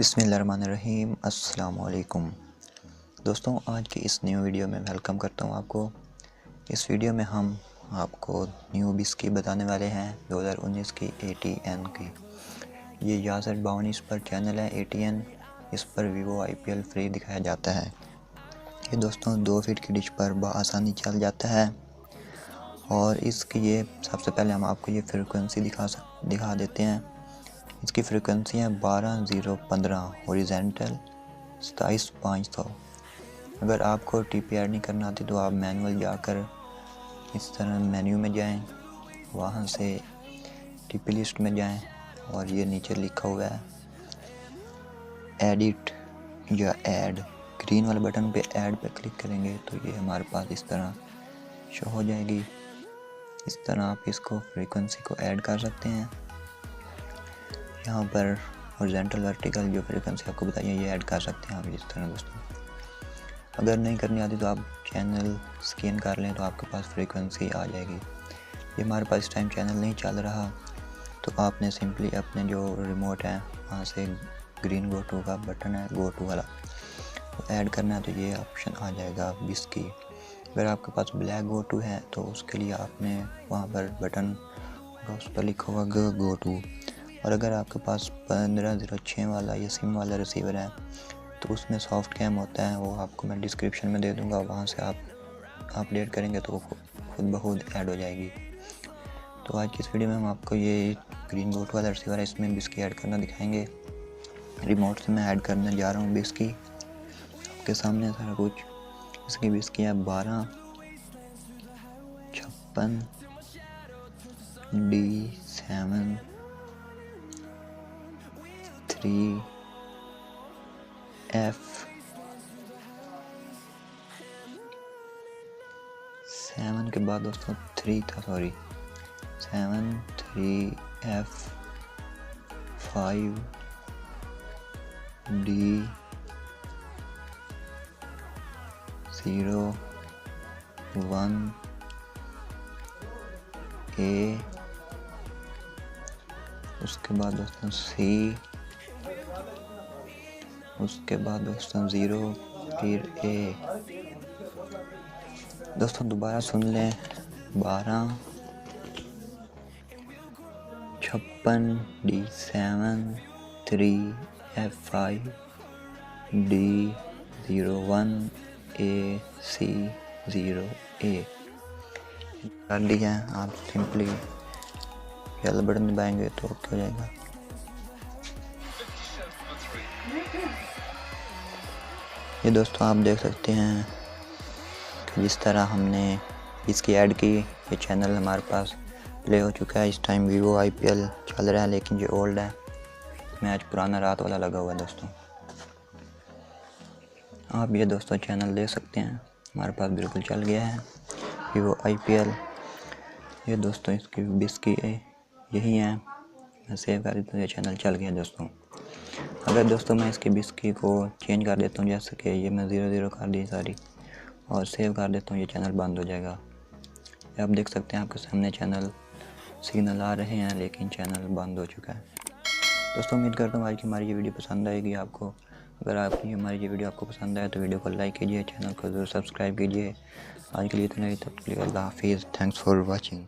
बिस्मिल्लाहिर्रहमानिर्रहीम। अस्सलाम वालेकुम दोस्तों, आज की इस न्यू वीडियो में वेलकम करता हूँ आपको। इस वीडियो में हम आपको न्यू BissKey बताने वाले हैं 2019 की ATN की। ये 62 इस पर चैनल है ATN। इस पर Vivo IPL फ्री दिखाया जाता है। ये दोस्तों 2 फीट की डिश पर बआसानी चल जाता है। और इसकी ये सबसे पहले हम आपको ये फ्रिक्वेंसी दिखा देते हैं। इसकी फ्रिक्वेंसी है 12015 हॉरिजॉन्टल 27500। अगर आपको TP ऐड नहीं करना आती तो आप मैनुअल जाकर इस तरह मेन्यू में जाएं, वहाँ से TP लिस्ट में जाएं और ये नीचे लिखा हुआ है एडिट या ऐड, ग्रीन वाले बटन पे ऐड पे क्लिक करेंगे तो ये हमारे पास इस तरह शो हो जाएगी। इस तरह आप इसको फ्रीक्वेंसी को ऐड कर सकते हैं। यहाँ पर हॉरिजॉन्टल वर्टिकल जो फ्रीक्वेंसी आपको बताइए ये ऐड कर सकते हैं आप इस तरह दोस्तों। अगर नहीं करनी आती तो आप चैनल स्कैन कर लें तो आपके पास फ्रीक्वेंसी आ जाएगी। ये हमारे पास इस टाइम चैनल नहीं चल रहा तो आपने सिंपली अपने जो रिमोट है वहाँ से ग्रीन गो टू का बटन है गो टू वाला तो ऐड करना है तो ये ऑप्शन आ जाएगा BissKey। अगर आपके पास ब्लैक गो टू है तो उसके लिए आपने वहाँ पर बटन होगा, उस पर लिखा होगा गो टू। और अगर आपके पास 1506 वाला या सिम वाला रिसीवर है तो उसमें सॉफ्ट कैम होता है, वो आपको मैं डिस्क्रिप्शन में दे दूंगा, वहाँ से आप अपडेट करेंगे तो वो खुद ब खुद ऐड हो जाएगी। तो आज की इस वीडियो में हम आपको ये ग्रीन गोट वाला रिसीवर है, इसमें BissKey ऐड करना दिखाएंगे। रिमोट से मैं ऐड करने जा रहा हूँ BissKey, आपके सामने सारा कुछ। इसकी BissKey है 1256 D7 3F 7 के बाद दोस्तों 3 था, सॉरी 7 3F 5 D 0 1 A, उसके बाद दोस्तों C, उसके बाद दोस्तों 0 फिर A। दोस्तों दोबारा सुन लें, 1256 D7 3F5 D01 AC 0A कर लिया है। आप सिंपली येलो बटन दबाएंगे तो ओके हो जाएगा। ये दोस्तों आप देख सकते हैं कि जिस तरह हमने BissKey ऐड की, ये चैनल हमारे पास प्ले हो चुका है। इस टाइम Vivo IPL चल रहा है लेकिन ये ओल्ड है, मैच पुराना रात वाला लगा हुआ है दोस्तों। आप ये दोस्तों चैनल देख सकते हैं, हमारे पास बिल्कुल चल गया है Vivo IPL। ये दोस्तों इसकी BissKey यही है, मैं सेव कर देता हूँ, ये चैनल चल गया दोस्तों। अगर दोस्तों मैं इसकी BissKey को चेंज कर देता हूँ, जैसे कि ये मैं 00 कर दी सारी और सेव कर देता हूँ, ये चैनल बंद हो जाएगा। आप देख सकते हैं आपके सामने चैनल सिग्नल आ रहे हैं लेकिन चैनल बंद हो चुका है। दोस्तों उम्मीद करता हूँ आज की हमारी ये वीडियो पसंद आएगी आपको। अगर आपकी हमारी ये वीडियो आपको पसंद आए तो वीडियो को लाइक कीजिए, चैनल को ज़रूर सब्सक्राइब कीजिए। आज के लिए इतना ही, तब तक के लिए अल्लाह हाफिज़। Thanks for watching.